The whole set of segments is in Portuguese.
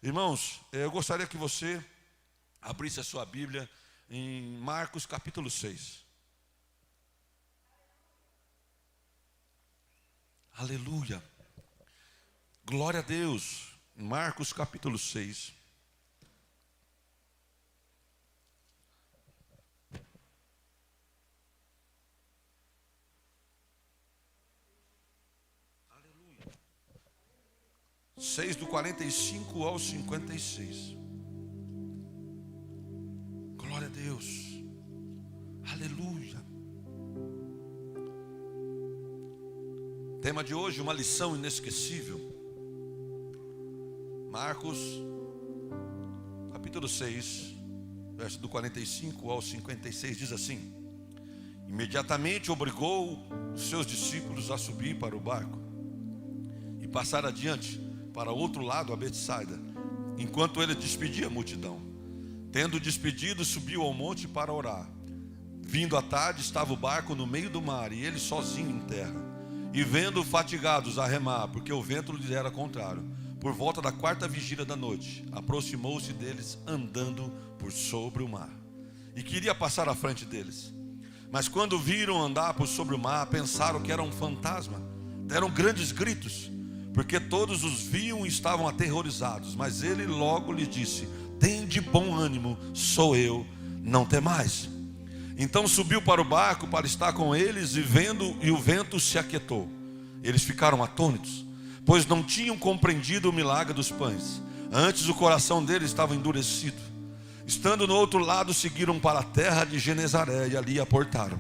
Irmãos, eu gostaria que você abrisse a sua Bíblia em Marcos capítulo 6. Aleluia. Glória a Deus. Marcos capítulo 6. Aleluia. 6 do 45 ao 56. Glória a Deus. Aleluia. Tema de hoje, uma lição inesquecível. Marcos, capítulo 6, verso do 45 ao 56, diz assim: imediatamente obrigou os seus discípulos a subir para o barco e passar adiante para outro lado a Betsaida, enquanto ele despedia a multidão. Tendo despedido, subiu ao monte para orar. Vindo à tarde, estava o barco no meio do mar e ele sozinho em terra. E vendo fatigados a remar, porque o vento lhes era contrário, por volta da 4ª vigília da noite, aproximou-se deles andando por sobre o mar, e queria passar à frente deles. Mas quando viram andar por sobre o mar, pensaram que era um fantasma. Deram grandes gritos, porque todos os viam e estavam aterrorizados. Mas ele logo lhes disse: tende bom ânimo, sou eu, não temais. Então subiu para o barco para estar com eles, e o vento se aquietou. Eles ficaram atônitos, pois não tinham compreendido o milagre dos pães. Antes o coração deles estava endurecido. Estando no outro lado, seguiram para a terra de Genezaré e ali aportaram.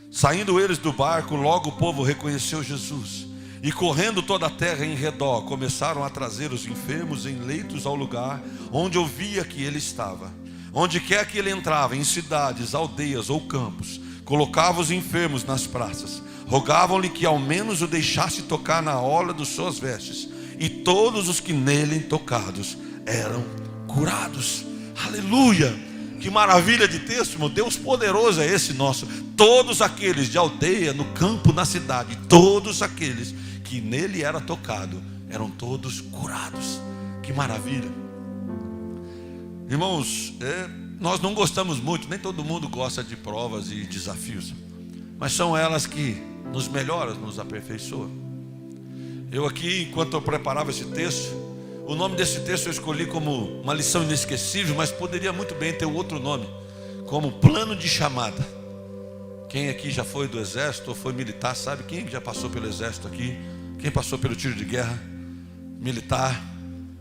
Saindo eles do barco, logo o povo reconheceu Jesus. E correndo toda a terra em redor, começaram a trazer os enfermos em leitos ao lugar onde ouvia que ele estava. Onde quer que ele entrava, em cidades, aldeias ou campos, colocava os enfermos nas praças, rogavam-lhe que ao menos o deixasse tocar na orla de suas vestes, e todos os que nele tocados eram curados. Aleluia! Que maravilha de texto, meu Deus poderoso é esse nosso. Todos aqueles de aldeia, no campo, na cidade, todos aqueles que nele era tocado, eram todos curados. Que maravilha! Irmãos, nós não gostamos muito, nem todo mundo gosta de provas e desafios, mas são elas que nos melhoram, nos aperfeiçoam. Eu aqui, enquanto eu preparava esse texto, o nome desse texto eu escolhi como uma lição inesquecível, mas poderia muito bem ter outro nome, como plano de chamada. Quem aqui já foi do exército ou foi militar, sabe? Quem já passou pelo exército aqui? Quem passou pelo tiro de guerra militar,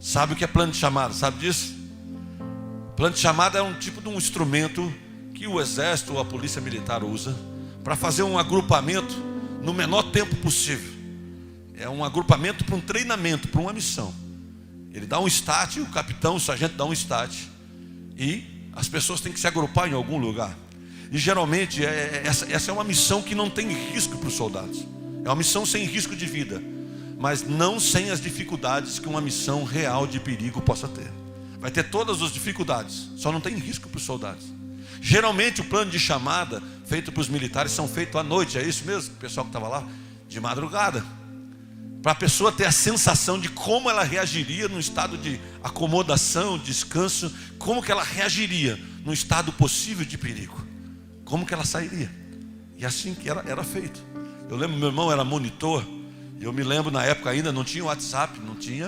sabe o que é plano de chamada, sabe disso? Plano de chamada é um tipo de um instrumento que o exército ou a polícia militar usa para fazer um agrupamento no menor tempo possível. É um agrupamento para um treinamento, para uma missão. Ele dá um start, o capitão, o sargento dá um start, e as pessoas têm que se agrupar em algum lugar. E geralmente essa é uma missão que não tem risco para os soldados. É uma missão sem risco de vida, mas não sem as dificuldades que uma missão real de perigo possa ter. Vai ter todas as dificuldades, só não tem risco para os soldados. Geralmente o plano de chamada feito para os militares são feitos à noite, é isso mesmo? O pessoal que estava lá, de madrugada, para a pessoa ter a sensação de como ela reagiria num estado de acomodação, descanso, como que ela reagiria num estado possível de perigo, como que ela sairia. E assim que era feito. Eu lembro, meu irmão era monitor, e eu me lembro na época ainda não tinha WhatsApp, não tinha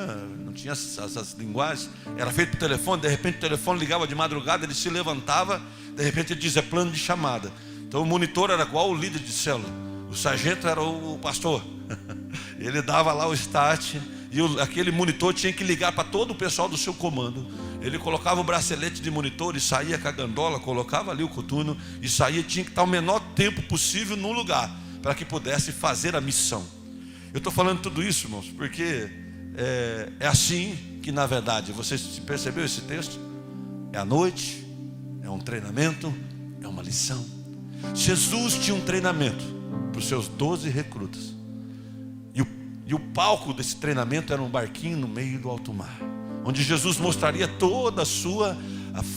essas linguagens, era feito por telefone. De repente o telefone ligava de madrugada, ele se levantava, de repente ele dizia plano de chamada. Então o monitor era igual o líder de célula, o sargento era o pastor. Ele dava lá o start, e aquele monitor tinha que ligar para todo o pessoal do seu comando. Ele colocava o bracelete de monitor e saía com a gandola, colocava ali o coturno e saía. Tinha que estar o menor tempo possível num lugar para que pudesse fazer a missão. Eu estou falando tudo isso, irmãos, porque é assim que, na verdade, você percebeu esse texto? É a noite, é um treinamento, é uma lição. Jesus tinha um treinamento para os seus 12 recrutas, e o palco desse treinamento era um barquinho no meio do alto mar, onde Jesus mostraria toda a sua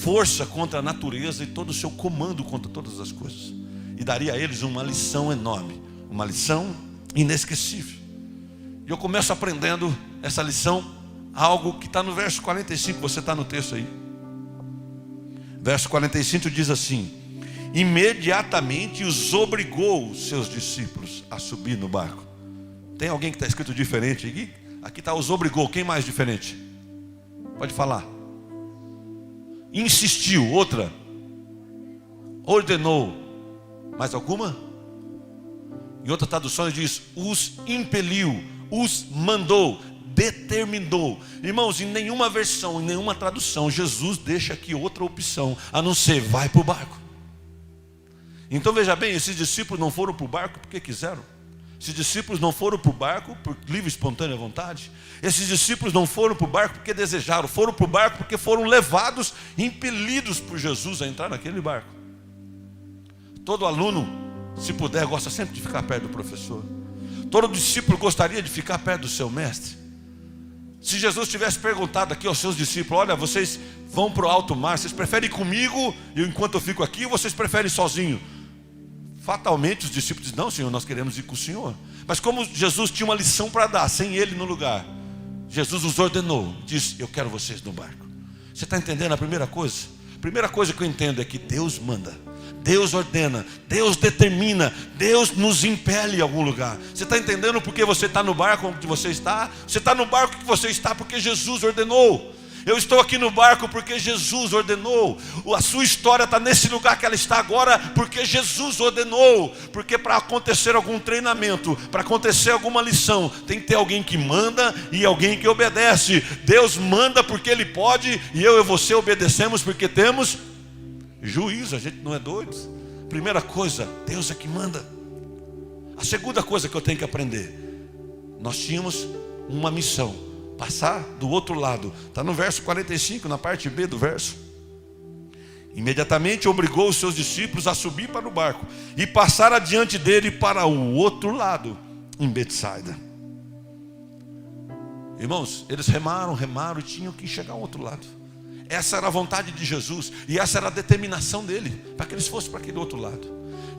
força contra a natureza e todo o seu comando contra todas as coisas, e daria a eles uma lição enorme, uma lição inesquecível. E eu começo aprendendo essa lição algo que está no verso 45, você está no texto aí. Verso 45 diz assim: imediatamente os obrigou os seus discípulos a subir no barco. Tem alguém que está escrito diferente aqui? Aqui está os obrigou. Quem mais diferente? Pode falar. Insistiu. Outra. Ordenou. Mais alguma? Em outras traduções diz: os impeliu, os mandou, determinou. Irmãos, em nenhuma versão, em nenhuma tradução, Jesus deixa aqui outra opção, a não ser vai para o barco. Então veja bem, esses discípulos não foram para o barco porque quiseram. Esses discípulos não foram para o barco por livre e espontânea vontade. Esses discípulos não foram para o barco porque desejaram. Foram para o barco porque foram levados, impelidos por Jesus a entrar naquele barco. Todo aluno, se puder, gosta sempre de ficar perto do professor. Todo discípulo gostaria de ficar perto do seu mestre. Se Jesus tivesse perguntado aqui aos seus discípulos: olha, vocês vão para o alto mar, vocês preferem ir comigo enquanto eu fico aqui, ou vocês preferem sozinho? Fatalmente os discípulos dizem: não, Senhor, nós queremos ir com o Senhor. Mas como Jesus tinha uma lição para dar, sem ele no lugar, Jesus os ordenou, disse: eu quero vocês no barco. Você está entendendo a primeira coisa? A primeira coisa que eu entendo é que Deus manda, Deus ordena, Deus determina, Deus nos impele em algum lugar. Você está entendendo por que você está no barco onde você está? Você está no barco que você está porque Jesus ordenou. Eu estou aqui no barco porque Jesus ordenou. A sua história está nesse lugar que ela está agora porque Jesus ordenou. Porque para acontecer algum treinamento, para acontecer alguma lição, tem que ter alguém que manda e alguém que obedece. Deus manda porque Ele pode, e eu e você obedecemos porque temos juízo. A gente não é doido. Primeira coisa, Deus é que manda. A segunda coisa que eu tenho que aprender: nós tínhamos uma missão, passar do outro lado. Está no verso 45, na parte B do verso. Imediatamente obrigou os seus discípulos a subir para o barco e passar adiante dele para o outro lado, em Betsaida. Irmãos, eles remaram e tinham que chegar ao outro lado. Essa era a vontade de Jesus e essa era a determinação dele, para que eles fossem para aquele outro lado.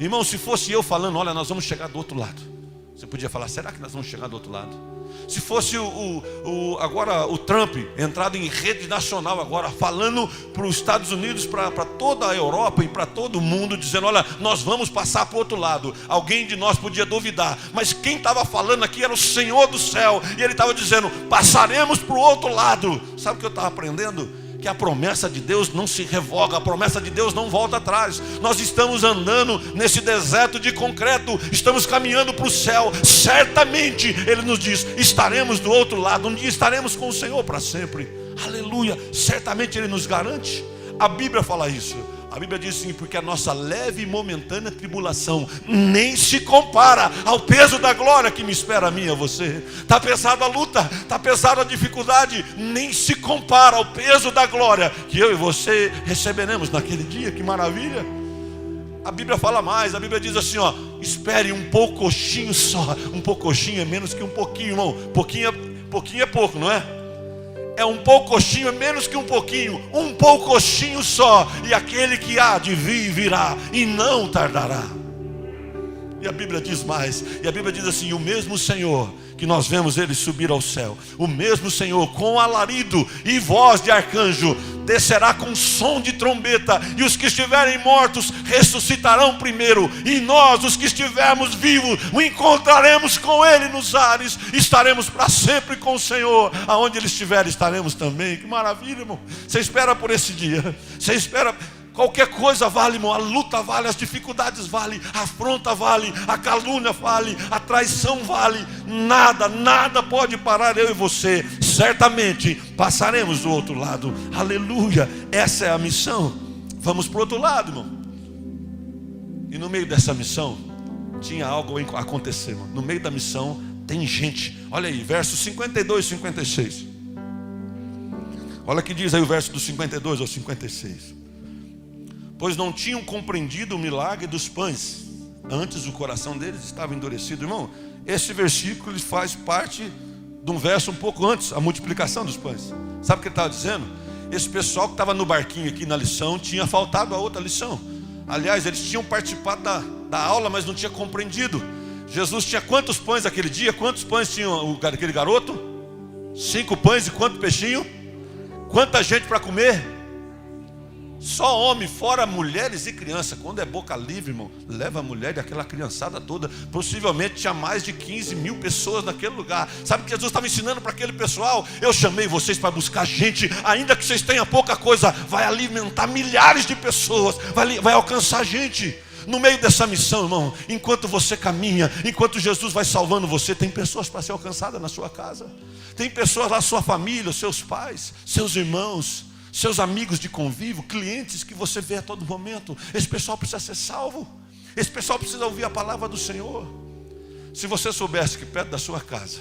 Irmãos, se fosse eu falando: olha, nós vamos chegar do outro lado, você podia falar: será que nós vamos chegar do outro lado? Se fosse agora o Trump entrado em rede nacional agora, falando para os Estados Unidos, para toda a Europa e para todo o mundo, dizendo: olha, nós vamos passar para o outro lado. Alguém de nós podia duvidar, mas quem estava falando aqui era o Senhor do céu, e Ele estava dizendo: passaremos para o outro lado. Sabe o que eu estava aprendendo? Que a promessa de Deus não se revoga, a promessa de Deus não volta atrás. Nós estamos andando nesse deserto de concreto, estamos caminhando para o céu. Certamente Ele nos diz: estaremos do outro lado, um dia estaremos com o Senhor para sempre. Aleluia, certamente Ele nos garante. A Bíblia fala isso. A Bíblia diz assim: porque a nossa leve e momentânea tribulação nem se compara ao peso da glória que me espera a mim e a você. Está pesada a luta, está pesada a dificuldade, nem se compara ao peso da glória que eu e você receberemos naquele dia. Que maravilha! A Bíblia fala mais, a Bíblia diz assim, ó: espere um pouquinho só. Um pouquinho é menos que um pouquinho, irmão. Pouquinho é pouco, não é? É um pouquinho, é menos que um pouquinho só, e aquele que há de vir, virá, e não tardará. E a Bíblia diz mais, e a Bíblia diz assim: o mesmo Senhor que nós vemos Ele subir ao céu, o mesmo Senhor com alarido e voz de arcanjo, descerá com som de trombeta, e os que estiverem mortos ressuscitarão primeiro, e nós, os que estivermos vivos, o encontraremos com Ele nos ares, estaremos para sempre com o Senhor. Aonde Ele estiver, estaremos também. Que maravilha, irmão. Você espera por esse dia, você espera. Qualquer coisa vale, irmão. A luta vale, as dificuldades vale, a afronta vale, a calúnia vale, a traição vale. Nada pode parar eu e você. Certamente passaremos do outro lado. Aleluia, essa é a missão. Vamos para o outro lado, irmão. E no meio dessa missão tinha algo a acontecer, irmão. No meio da missão tem gente. Olha aí, versos 52 e 56. Olha o que diz aí o verso dos 52 ao 56. Pois não tinham compreendido o milagre dos pães, antes o coração deles estava endurecido. Irmão, esse versículo faz parte de um verso um pouco antes, a multiplicação dos pães. Sabe o que ele estava dizendo? Esse pessoal que estava no barquinho aqui na lição tinha faltado a outra lição. Aliás, eles tinham participado da aula, mas não tinha compreendido. Jesus tinha quantos pães aquele dia? Quantos pães tinha aquele garoto? 5 pães e quanto peixinho? Quanta gente para comer? Só homem, fora mulheres e crianças. Quando é boca livre, irmão, leva a mulher e aquela criançada toda. Possivelmente tinha mais de 15 mil pessoas naquele lugar. Sabe o que Jesus estava ensinando para aquele pessoal? Eu chamei vocês para buscar gente, ainda que vocês tenham pouca coisa, vai alimentar milhares de pessoas, vai alcançar gente. No meio dessa missão, irmão, enquanto você caminha, enquanto Jesus vai salvando você, tem pessoas para ser alcançadas na sua casa. Tem pessoas lá, sua família, seus pais, seus irmãos, seus amigos de convívio, clientes que você vê a todo momento. Esse pessoal precisa ser salvo. Esse pessoal precisa ouvir a palavra do Senhor. Se você soubesse que perto da sua casa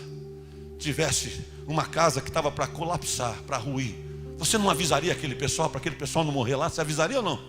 tivesse uma casa que estava para colapsar, para ruir, você não avisaria aquele pessoal, para aquele pessoal não morrer lá? Você avisaria ou não?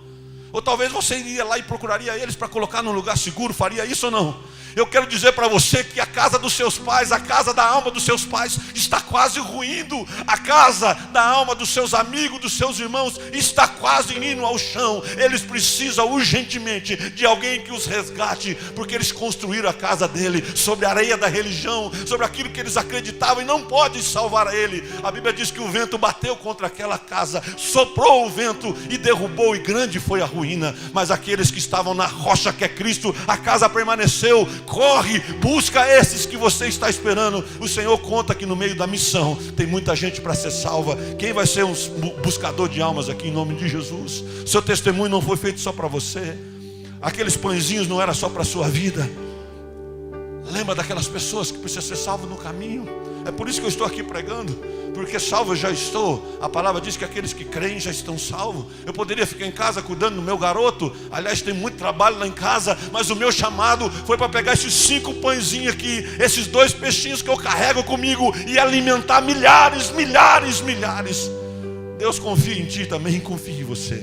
Ou talvez você iria lá e procuraria eles para colocar num lugar seguro, faria isso ou não? Eu quero dizer para você que a casa dos seus pais, a casa da alma dos seus pais está quase ruindo. A casa da alma dos seus amigos, dos seus irmãos está quase indo ao chão. Eles precisam urgentemente de alguém que os resgate, porque eles construíram a casa dele sobre a areia da religião, sobre aquilo que eles acreditavam, e não pode salvar ele. A Bíblia diz que o vento bateu contra aquela casa, soprou o vento e derrubou, e grande foi a ruína. Mas aqueles que estavam na rocha que é Cristo, a casa permaneceu. Corre, busca esses que você está esperando. O Senhor conta que no meio da missão tem muita gente para ser salva. Quem vai ser um buscador de almas aqui em nome de Jesus? Seu testemunho não foi feito só para você. Aqueles pãezinhos não era só para a sua vida. Lembra daquelas pessoas que precisam ser salvas no caminho. É por isso que eu estou aqui pregando, porque salvo eu já estou. A palavra diz que aqueles que creem já estão salvos. Eu poderia ficar em casa cuidando do meu garoto. Aliás, tem muito trabalho lá em casa, mas o meu chamado foi para pegar esses 5 pãezinhos aqui, esses 2 peixinhos que eu carrego comigo, e alimentar milhares. Deus confia em ti também, confia em você.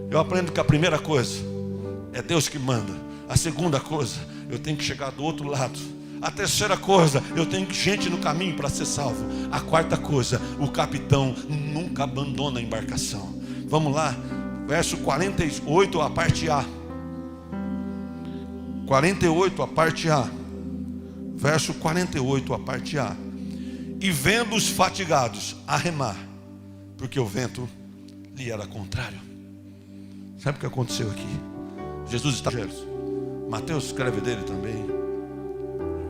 Eu aprendo que a primeira coisa é Deus que manda. A segunda coisa, eu tenho que chegar do outro lado. A terceira coisa, eu tenho gente no caminho para ser salvo. A quarta coisa, o capitão nunca abandona a embarcação. Vamos lá, verso 48, a parte A. 48, a parte A. Verso 48, a parte A. E vendo os fatigados a remar, porque o vento lhe era contrário. Sabe o que aconteceu aqui? Jesus está... Mateus escreve dele também.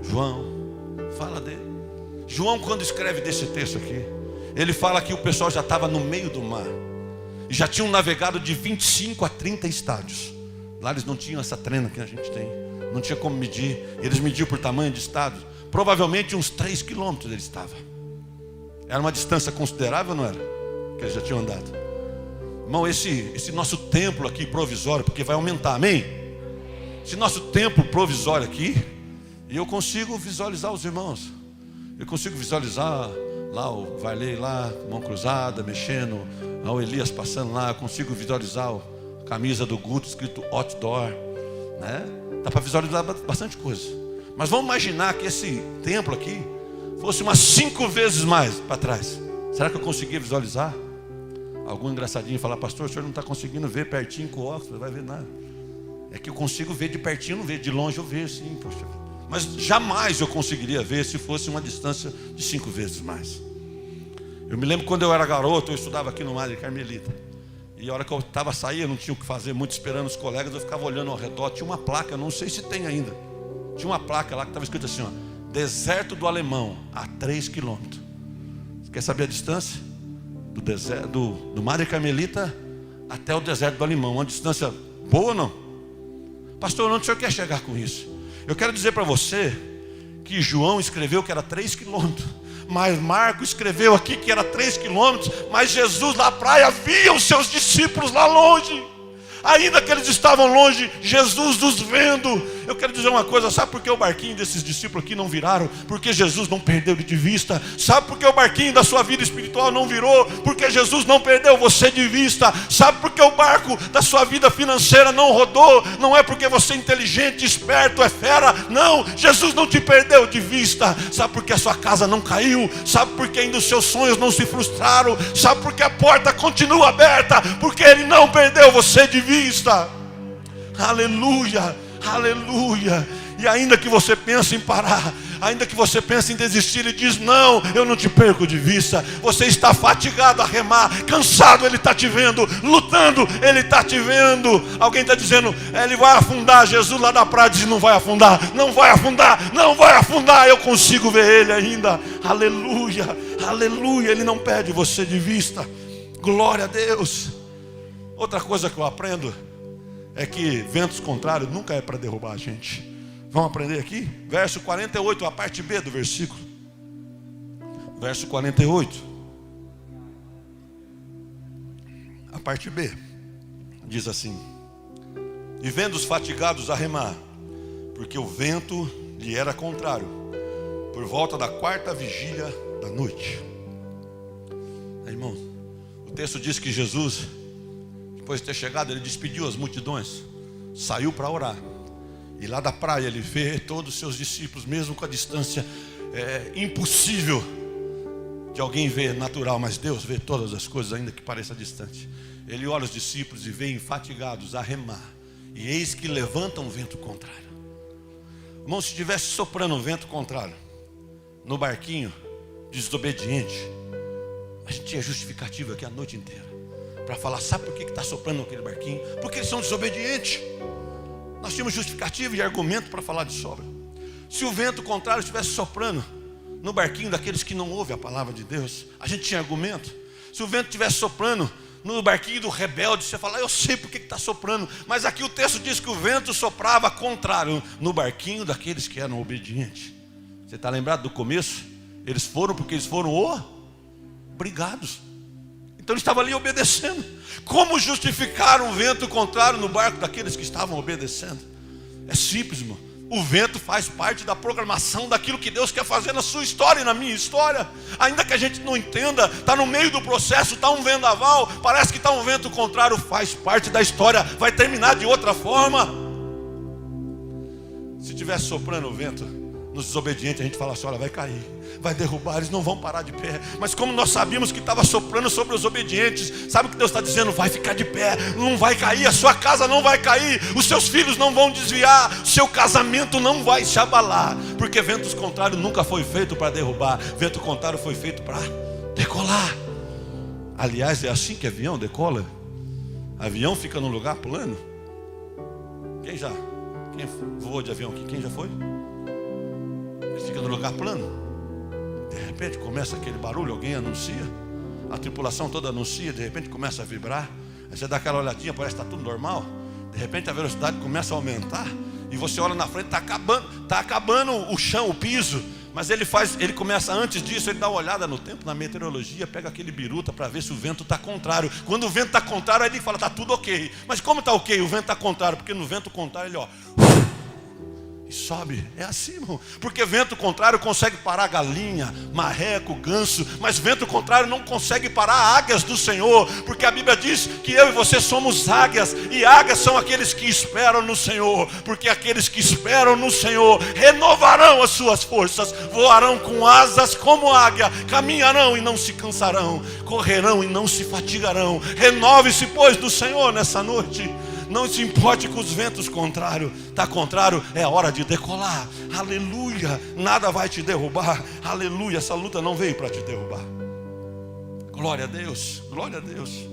João fala dele. João, quando escreve desse texto aqui, ele fala que o pessoal já estava no meio do mar e já tinham navegado de 25 a 30 estádios. Lá eles não tinham essa trena que a gente tem, não tinha como medir. Eles mediam por tamanho de estádios. Provavelmente uns 3 quilômetros ele estava. Era uma distância considerável, não era? Que eles já tinham andado. Irmão, esse nosso templo aqui provisório, porque vai aumentar, amém? Esse nosso templo provisório aqui, e eu consigo visualizar os irmãos. Eu consigo visualizar lá o Varley lá, mão cruzada, mexendo, o Elias passando lá. Eu consigo visualizar a camisa do Guto escrito outdoor, né? Dá para visualizar bastante coisa. Mas vamos imaginar que esse templo aqui fosse umas 5 vezes mais para trás. Será que eu conseguia visualizar? Algum engraçadinho falar: pastor, o senhor não está conseguindo ver pertinho com o óculos, não vai ver nada. É que eu consigo ver de pertinho, não vejo, de longe eu vejo sim, poxa. Mas jamais eu conseguiria ver se fosse uma distância de 5 vezes mais. Eu me lembro quando eu era garoto, eu estudava aqui no Madre Carmelita. E a hora que eu estava saindo, eu não tinha o que fazer muito, esperando os colegas, eu ficava olhando ao redor. Tinha uma placa, não sei se tem ainda. Tinha uma placa lá que estava escrito assim, ó: Deserto do Alemão, a 3 quilômetros. Você quer saber a distância? Do deserto, do Madre Carmelita até o deserto do Alemão. Uma distância boa ou não? Pastor, onde o senhor quer chegar com isso? Eu quero dizer para você que João escreveu que era 3 quilômetros, mas Marco escreveu aqui que era 3 quilômetros, mas Jesus na praia via os seus discípulos lá longe. Ainda que eles estavam longe, Jesus os vendo. Eu quero dizer uma coisa: sabe por que o barquinho desses discípulos aqui não viraram? Porque Jesus não perdeu de vista. Sabe por que o barquinho da sua vida espiritual não virou? Porque Jesus não perdeu você de vista. Sabe por que o barco da sua vida financeira não rodou? Não é porque você é inteligente, esperto, é fera. Não, Jesus não te perdeu de vista. Sabe por que a sua casa não caiu? Sabe por que ainda os seus sonhos não se frustraram? Sabe por que a porta continua aberta? Porque Ele não perdeu você de vista. Aleluia, aleluia. E ainda que você pense em parar, Ainda que você pense em desistir, Ele diz: não, eu não te perco de vista. Você está fatigado a remar, cansado, Ele está te vendo. Lutando, Ele está te vendo. Alguém está dizendo: Ele vai afundar. Jesus lá na praia diz: não vai afundar, não vai afundar, não vai afundar. Eu consigo ver Ele ainda. Aleluia, aleluia. Ele não perde você de vista. Glória a Deus. Outra coisa que eu aprendo é que ventos contrários nunca é para derrubar a gente. Vamos aprender aqui? Verso 48, a parte B do versículo. Verso 48. A parte B diz assim: e vendo os fatigados a remar, porque o vento lhe era contrário, por volta da 4ª vigília da noite. Irmão, o texto diz que Jesus, depois de ter chegado, Ele despediu as multidões, saiu para orar. E lá da praia Ele vê todos os seus discípulos, mesmo com a distância impossível de alguém ver natural, mas Deus vê todas as coisas, ainda que pareça distante. Ele olha os discípulos e vê enfatigados a remar, e eis que levanta um vento contrário. Irmão, se estivesse soprando um vento contrário no barquinho, desobediente, a gente tinha justificativa aqui a noite inteira para falar: sabe por que está soprando aquele barquinho? Porque eles são desobedientes. Nós tínhamos justificativa e argumento para falar de sobra. Se o vento contrário estivesse soprando no barquinho daqueles que não ouvem a palavra de Deus, a gente tinha argumento. Se o vento estivesse soprando no barquinho do rebelde, você fala: eu sei por que está soprando. Mas aqui o texto diz que o vento soprava contrário no barquinho daqueles que eram obedientes. Você está lembrado do começo? Eles foram porque eles foram obrigados. Então ele estava ali obedecendo. Como justificar um vento contrário no barco daqueles que estavam obedecendo? É simples, irmão. O vento faz parte da programação daquilo que Deus quer fazer na sua história e na minha história. Ainda que a gente não entenda, está no meio do processo, está um vendaval, parece que está um vento contrário, faz parte da história, vai terminar de outra forma. Se tivesse soprando o vento nos desobedientes, a gente fala assim: olha, vai cair, vai derrubar, eles não vão parar de pé. Mas como nós sabíamos que estava soprando sobre os obedientes, sabe o que Deus está dizendo? Vai ficar de pé, não vai cair, a sua casa não vai cair, os seus filhos não vão desviar, o seu casamento não vai se abalar, porque ventos contrários nunca foi feito para derrubar, vento contrário foi feito para decolar. Aliás, é assim que avião decola. Avião fica num lugar pulando. Quem voou de avião aqui? Quem já foi? Ele fica no lugar plano. De repente começa aquele barulho, alguém anuncia, a tripulação toda anuncia, de repente começa a vibrar. Aí você dá aquela olhadinha, parece que está tudo normal. De repente a velocidade começa a aumentar, e você olha na frente, está acabando o chão, o piso. Mas ele começa antes disso, ele dá uma olhada no tempo, na meteorologia, pega aquele biruta para ver se o vento está contrário. Quando o vento está contrário, ele fala: está tudo ok. Mas como está ok? O vento está contrário, porque no vento contrário ele e sobe. É assim, irmão. Porque vento contrário consegue parar galinha, marreco, ganso, mas vento contrário não consegue parar águias do Senhor, porque a Bíblia diz que eu e você somos águias, e águias são aqueles que esperam no Senhor, porque aqueles que esperam no Senhor renovarão as suas forças, voarão com asas como águia, caminharão e não se cansarão, correrão e não se fatigarão. Renove-se, pois, do Senhor nessa noite. Não se importe com os ventos contrários. Está contrário, é hora de decolar. Aleluia, nada vai te derrubar. Aleluia, essa luta não veio para te derrubar. Glória a Deus, glória a Deus.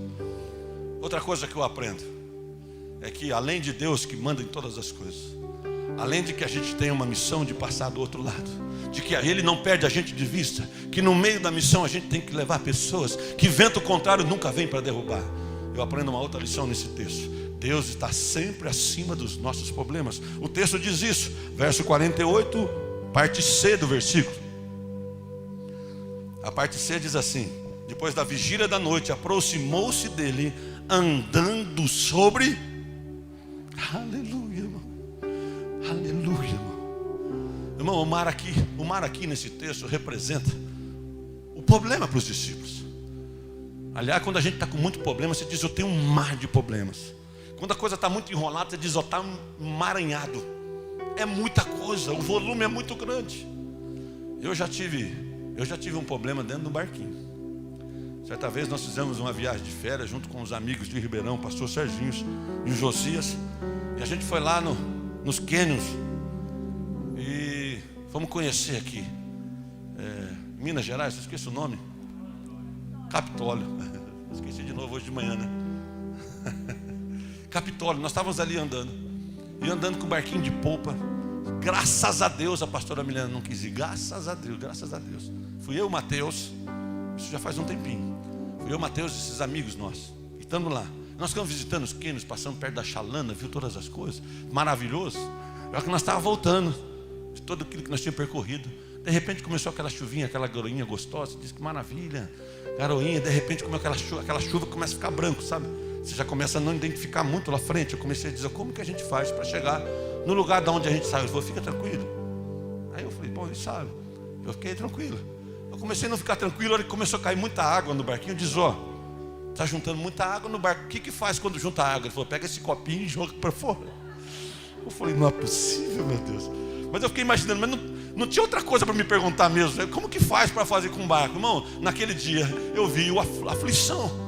Outra coisa que eu aprendo é que além de Deus que manda em todas as coisas, além de que a gente tem uma missão de passar do outro lado, de que Ele não perde a gente de vista, que no meio da missão a gente tem que levar pessoas, que vento contrário nunca vem para derrubar. Eu aprendo uma outra lição nesse texto. Deus está sempre acima dos nossos problemas. O texto diz isso, verso 48, parte C do versículo. A parte C diz assim: depois da vigília da noite, aproximou-se dele, andando sobre... Aleluia, irmão. Aleluia, irmão. Irmão, o mar aqui nesse texto representa o problema para os discípulos. Aliás, quando a gente está com muito problema, você diz: eu tenho um mar de problemas. Quando a coisa está muito enrolada, você diz: está emaranhado. É muita coisa, o volume é muito grande. Eu já tive um problema dentro do barquinho. Certa vez nós fizemos uma viagem de férias junto com os amigos de Ribeirão, pastor Serginho e o Josias. E a gente foi lá nos cânions. E Fomos conhecer aqui, Minas Gerais, eu esqueci o nome. Capitólio. Esqueci de novo hoje de manhã, né? Capitólio, nós estávamos ali andando. E andando com o barquinho de polpa. Graças a Deus, a pastora Milena não quis ir. Graças a Deus, graças a Deus. Fui eu, Mateus. Isso já faz um tempinho. Fui eu, Mateus e esses amigos nossos. E estando lá. Nós ficamos visitando os cânions, passando perto da Chalana, viu todas as coisas. Maravilhoso. É que nós estávamos voltando de tudo aquilo que nós tínhamos percorrido. De repente começou aquela chuvinha, aquela garoinha gostosa. Diz que maravilha, garoinha. De repente começou aquela chuva começa a ficar branco, sabe? Você já começa a não identificar muito lá frente. Eu comecei a dizer, como que a gente faz para chegar no lugar de onde a gente saiu? Ele falou, fica tranquilo. Aí eu falei, bom, ele sabe. Eu fiquei tranquilo. Eu comecei a não ficar tranquilo. A hora que começou a cair muita água no barquinho, diz, está juntando muita água no barco. O que faz quando junta água? Ele falou, pega esse copinho e joga para fora. Eu falei, não é possível, meu Deus. Mas eu fiquei imaginando, mas não tinha outra coisa para me perguntar mesmo. Como que faz para fazer com o barco? Irmão, naquele dia eu vi a aflição.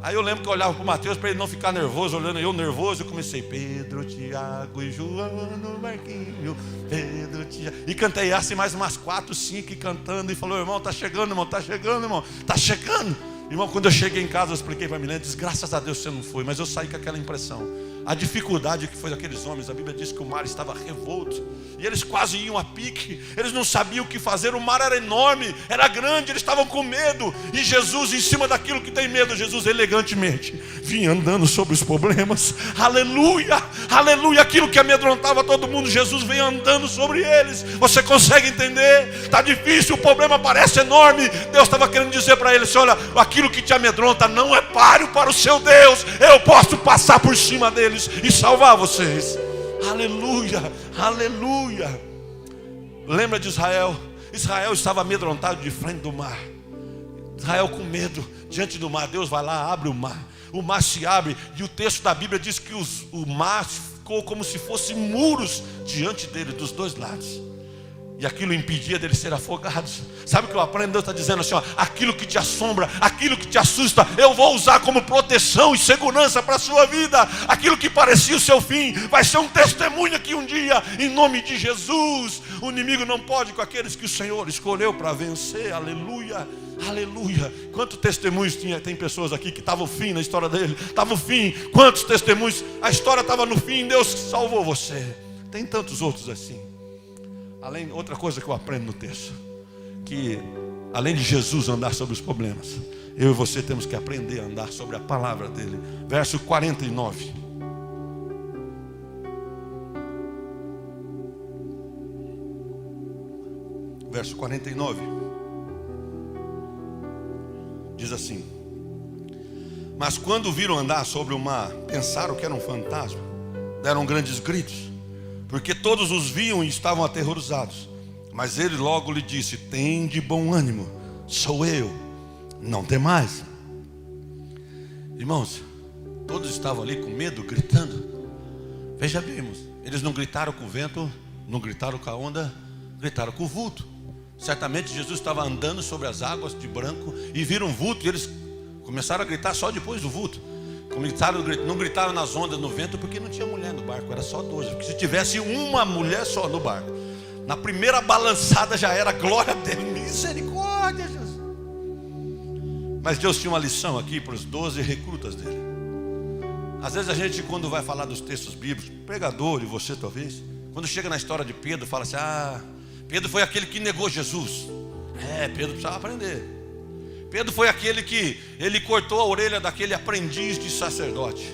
Aí eu lembro que eu olhava para o Mateus para ele não ficar nervoso, olhando eu nervoso, eu comecei, Pedro, Tiago e João no barquinho, Pedro, Tiago. E cantei assim mais umas 4, 5 cantando e falou, irmão, está chegando, irmão, está chegando, irmão, está chegando. Irmão, quando eu cheguei em casa, eu expliquei para a Milena, disse, graças a Deus você não foi, mas eu saí com aquela impressão. A dificuldade que foi daqueles homens, a Bíblia diz que o mar estava revolto, e eles quase iam a pique, eles não sabiam o que fazer, o mar era enorme, era grande, eles estavam com medo, e Jesus, em cima daquilo que tem medo, Jesus elegantemente vinha andando sobre os problemas, aleluia, aleluia, aquilo que amedrontava todo mundo, Jesus veio andando sobre eles. Você consegue entender? Está difícil, o problema parece enorme, Deus estava querendo dizer para eles, olha, aquilo que te amedronta não é páreo para o seu Deus, eu posso passar por cima dele e salvar vocês. Aleluia, aleluia. Lembra de Israel? Israel estava amedrontado de frente do mar. Israel com medo diante do mar. Deus vai lá, abre o mar se abre, e o texto da Bíblia diz que o mar ficou como se fossem muros diante dele, dos dois lados. E aquilo impedia deles ser afogados. Sabe o que eu aprendo? Deus está dizendo assim, aquilo que te assombra, aquilo que te assusta, eu vou usar como proteção e segurança para a sua vida. Aquilo que parecia o seu fim, vai ser um testemunho aqui um dia, em nome de Jesus. O inimigo não pode com aqueles que o Senhor escolheu para vencer, aleluia, aleluia. Quantos testemunhos tem pessoas aqui que estavam fim na história dele, estava o fim, quantos testemunhos, a história estava no fim, Deus salvou você. Tem tantos outros assim. Outra coisa que eu aprendo no texto, que além de Jesus andar sobre os problemas, eu e você temos que aprender a andar sobre a palavra dele. Verso 49. Verso 49 diz assim: mas quando viram andar sobre o mar, pensaram que era um fantasma, deram grandes gritos, porque todos os viam e estavam aterrorizados. Mas ele logo lhe disse: tem de bom ânimo, sou eu, não temais. Irmãos, todos estavam ali com medo, gritando. Veja bem, irmãos, eles não gritaram com o vento, não gritaram com a onda, gritaram com o vulto. Certamente Jesus estava andando sobre as águas de branco e viram um vulto, e eles começaram a gritar só depois do vulto. Não gritaram nas ondas, no vento, porque não tinha mulher no barco, era só 12. Porque se tivesse uma mulher só no barco, na primeira balançada já era glória dele, misericórdia, Jesus. Mas Deus tinha uma lição aqui para os 12 recrutas dele. Às vezes a gente, quando vai falar dos textos bíblicos, pregador, e você talvez, quando chega na história de Pedro, fala assim: Pedro foi aquele que negou Jesus. Pedro precisava aprender. Pedro foi aquele que ele cortou a orelha daquele aprendiz de sacerdote,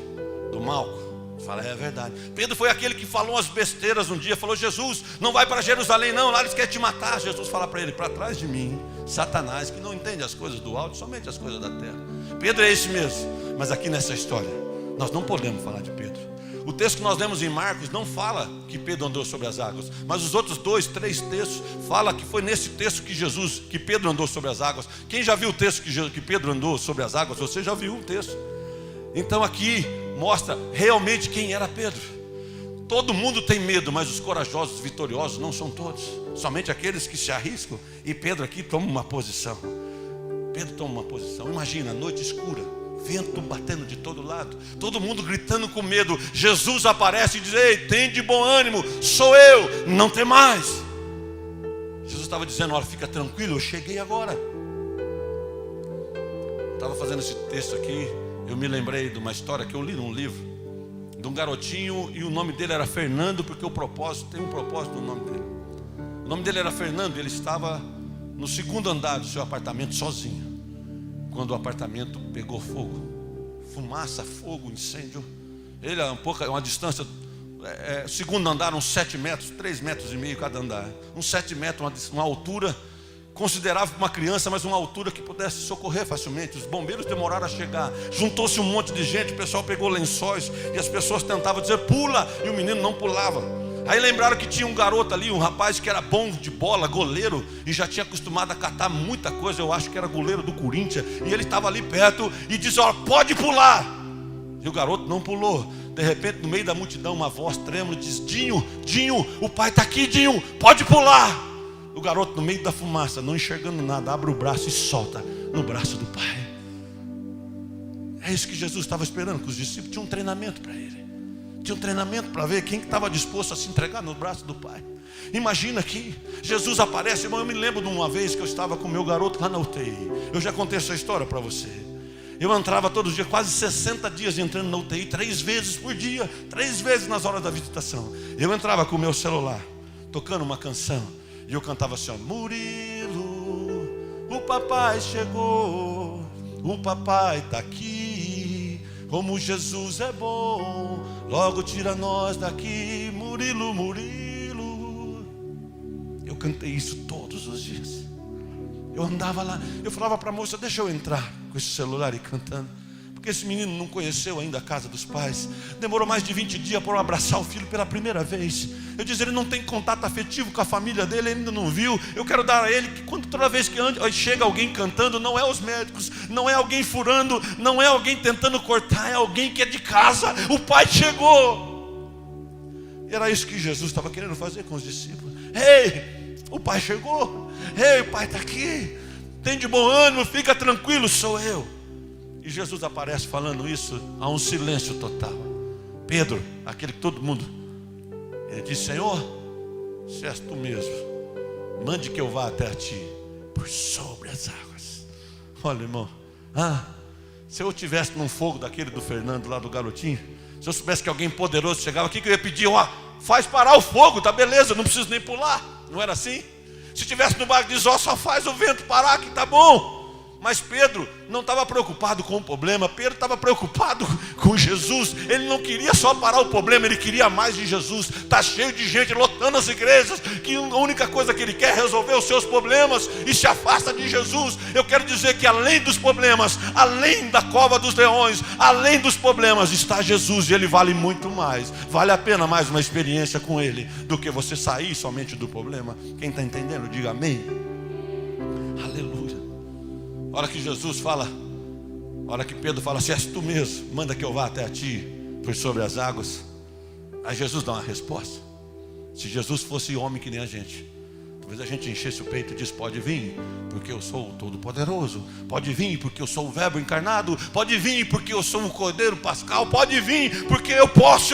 do Malco. Fala, é verdade. Pedro foi aquele que falou umas besteiras um dia, falou: Jesus, não vai para Jerusalém não, lá eles querem te matar. Jesus fala para ele: para trás de mim, Satanás, que não entende as coisas do alto, somente as coisas da terra. Pedro é esse mesmo. Mas aqui nessa história, nós não podemos falar de Pedro. O texto que nós lemos em Marcos não fala que Pedro andou sobre as águas, mas os outros 2, 3 textos fala que foi nesse texto que Pedro andou sobre as águas. Quem já viu o texto que Pedro andou sobre as águas? Você já viu o texto. Então aqui mostra realmente quem era Pedro. Todo mundo tem medo, mas os corajosos, vitoriosos não são todos, somente aqueles que se arriscam. E Pedro aqui toma uma posição. Pedro toma uma posição. Imagina, noite escura, vento batendo de todo lado, todo mundo gritando com medo. Jesus aparece e diz: ei, tem de bom ânimo, sou eu, não tem mais. estava dizendo: olha, fica tranquilo, eu cheguei agora. Estava fazendo esse texto aqui, eu me lembrei de uma história que eu li num livro, de um garotinho, e o nome dele era Fernando, porque o propósito, tem um propósito no nome dele. O nome dele era Fernando, ele estava no segundo andar do seu apartamento sozinho, quando o apartamento pegou fogo. Fumaça, fogo, incêndio. Ele é uma distância, segundo andar, uns 7 metros, 3,5 metros cada andar. Uns 7 metros, uma altura considerável para uma criança, mas uma altura que pudesse socorrer facilmente. Os bombeiros demoraram a chegar. Juntou-se um monte de gente, o pessoal pegou lençóis e as pessoas tentavam dizer: pula, e o menino não pulava. Aí lembraram que tinha um garoto ali, um rapaz que era bom de bola, goleiro, e já tinha acostumado a catar muita coisa. Eu acho que era goleiro do Corinthians, e ele estava ali perto e disse: ó, pode pular. E o garoto não pulou. De repente, no meio da multidão, uma voz trêmula diz: Dinho, Dinho, o pai está aqui, Dinho, pode pular. O garoto, no meio da fumaça, não enxergando nada, abre o braço e solta no braço do pai. É isso que Jesus estava esperando, que os discípulos tinham um treinamento para ele. Tinha um treinamento para ver quem estava disposto a se entregar no braço do pai. Imagina que Jesus aparece, irmão. Eu me lembro de uma vez que eu estava com o meu garoto lá na UTI. Eu já contei essa história para você. Eu entrava todos os dias, quase 60 dias entrando na UTI, 3 vezes por dia, 3 vezes nas horas da visitação. Eu entrava com o meu celular, tocando uma canção, e eu cantava assim: ó, Murilo, o papai chegou, o papai está aqui, como Jesus é bom, logo tira nós daqui, Murilo, Murilo. Eu cantei isso todos os dias. Eu andava lá, eu falava para a moça: deixa eu entrar com esse celular e cantando, porque esse menino não conheceu ainda a casa dos pais. Demorou mais de 20 dias para eu abraçar o filho pela primeira vez. Eu disse: ele não tem contato afetivo com a família dele, ele ainda não viu. Eu quero dar a ele que toda vez que chega alguém cantando, não é os médicos, não é alguém furando, não é alguém tentando cortar, é alguém que é de casa. O pai chegou. Era isso que Jesus estava querendo fazer com os discípulos. Ei, o pai chegou. Ei, o pai está aqui. Tem de bom ânimo, fica tranquilo, sou eu. E Jesus aparece falando isso, há um silêncio total. Pedro, aquele que todo mundo, ele diz: Senhor, se és tu mesmo, mande que eu vá até a ti por sobre as águas. Olha, irmão, se eu estivesse num fogo daquele do Fernando lá do garotinho, se eu soubesse que alguém poderoso chegava aqui, que eu ia pedir: ó, faz parar o fogo, tá beleza, não preciso nem pular. Não era assim? Se estivesse no barco, diz: ó, só faz o vento parar que tá bom. Mas Pedro não estava preocupado com o problema. Pedro estava preocupado com Jesus. Ele não queria só parar o problema, ele queria mais de Jesus. Está cheio de gente lotando as igrejas, que a única coisa que ele quer é resolver os seus problemas e se afasta de Jesus. Eu quero dizer que além dos problemas, além da cova dos leões, além dos problemas, está Jesus, e ele vale muito mais. Vale a pena mais uma experiência com ele do que você sair somente do problema. Quem está entendendo, diga amém. Aleluia. A hora que Jesus fala, a hora que Pedro fala: se és tu mesmo, manda que eu vá até a ti por sobre as águas. Aí Jesus dá uma resposta. Se Jesus fosse homem que nem a gente, talvez a gente enchesse o peito e disse: pode vir, porque eu sou o Todo-Poderoso. Pode vir, porque eu sou o Verbo encarnado. Pode vir, porque eu sou o Cordeiro Pascal. Pode vir, porque eu posso.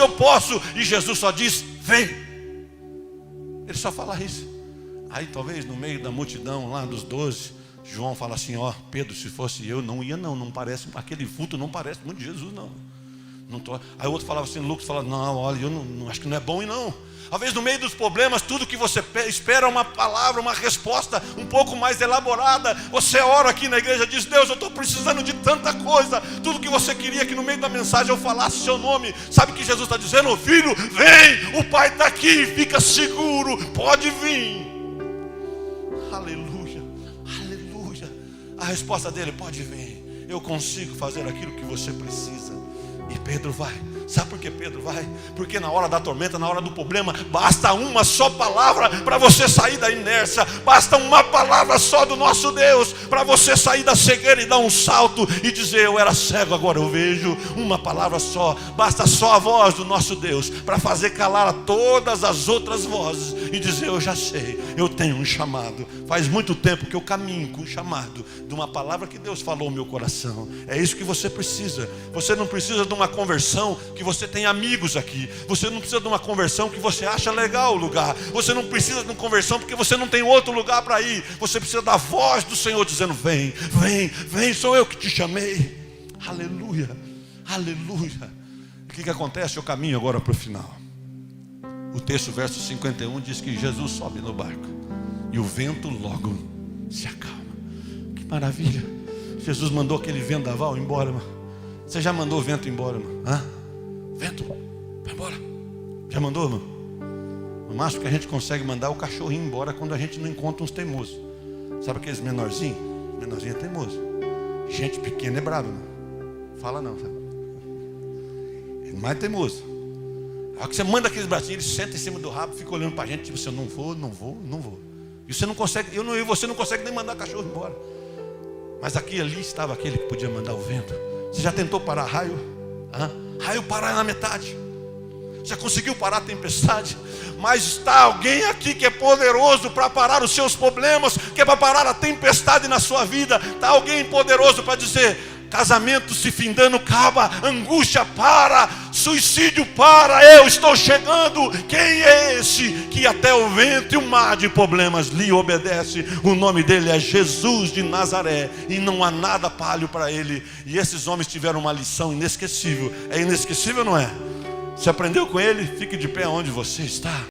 E Jesus só diz: vem. Ele só fala isso. Aí talvez no meio da multidão lá dos 12, João fala assim: ó, Pedro, se fosse eu, não ia não parece, aquele vulto não parece muito de Jesus não. Aí o outro falava assim, Lucas falava: não, olha, eu não acho que não é bom ir não. Às vezes no meio dos problemas, tudo que você espera é uma palavra, uma resposta um pouco mais elaborada. Você ora aqui na igreja, diz: Deus, eu estou precisando de tanta coisa. Tudo que você queria que no meio da mensagem eu falasse seu nome. Sabe o que Jesus está dizendo? Filho, vem, o pai está aqui, fica seguro, pode vir. Aleluia. A resposta dele: pode vir, eu consigo fazer aquilo que você precisa. E Pedro vai. Sabe por que Pedro vai? Porque na hora da tormenta, na hora do problema, basta uma só palavra para você sair da inércia. Basta uma palavra só do nosso Deus para você sair da cegueira e dar um salto e dizer: eu era cego, agora eu vejo. Uma palavra só. Basta só a voz do nosso Deus para fazer calar a todas as outras vozes e dizer: eu já sei, eu tenho um chamado. Faz muito tempo que eu caminho com um chamado de uma palavra que Deus falou no meu coração. É isso que você precisa. Você não precisa de de uma conversão que você tem amigos aqui. Você não precisa de uma conversão que você acha legal o lugar. Você não precisa de uma conversão porque você não tem outro lugar para ir. Você precisa da voz do Senhor dizendo: vem, vem, vem, sou eu que te chamei. Aleluia, aleluia. O que acontece? Eu caminho agora para o final. O texto, verso 51, diz que Jesus sobe no barco e o vento logo se acalma. Que maravilha. Jesus mandou aquele vendaval embora, irmão. Você já mandou o vento embora, irmão? Hã? Vento, vai embora. Já mandou, irmão? O máximo que a gente consegue mandar é o cachorrinho embora quando a gente não encontra uns teimosos. Sabe aqueles menorzinhos? Menorzinho é teimoso. Gente pequena é brava, irmão. Fala não, sabe? É mais teimoso. A hora que você manda aqueles bracinhos, ele senta em cima do rabo, fica olhando pra gente, tipo assim: eu não vou, não vou, não vou. E você não consegue, eu e você não consegue nem mandar cachorro embora. Mas aqui ali estava aquele que podia mandar o vento. Você já tentou parar raio? Raio parar na metade. Já conseguiu parar a tempestade? Mas está alguém aqui que é poderoso para parar os seus problemas, que é para parar a tempestade na sua vida. Está alguém poderoso para dizer: casamento se findando acaba, angústia para, suicídio para, eu estou chegando. Quem é esse que até o vento e o mar de problemas lhe obedece? O nome dele é Jesus de Nazaré, e não há nada palho para ele. E esses homens tiveram uma lição inesquecível. É inesquecível, não é? Você aprendeu com ele? Fique de pé onde você está.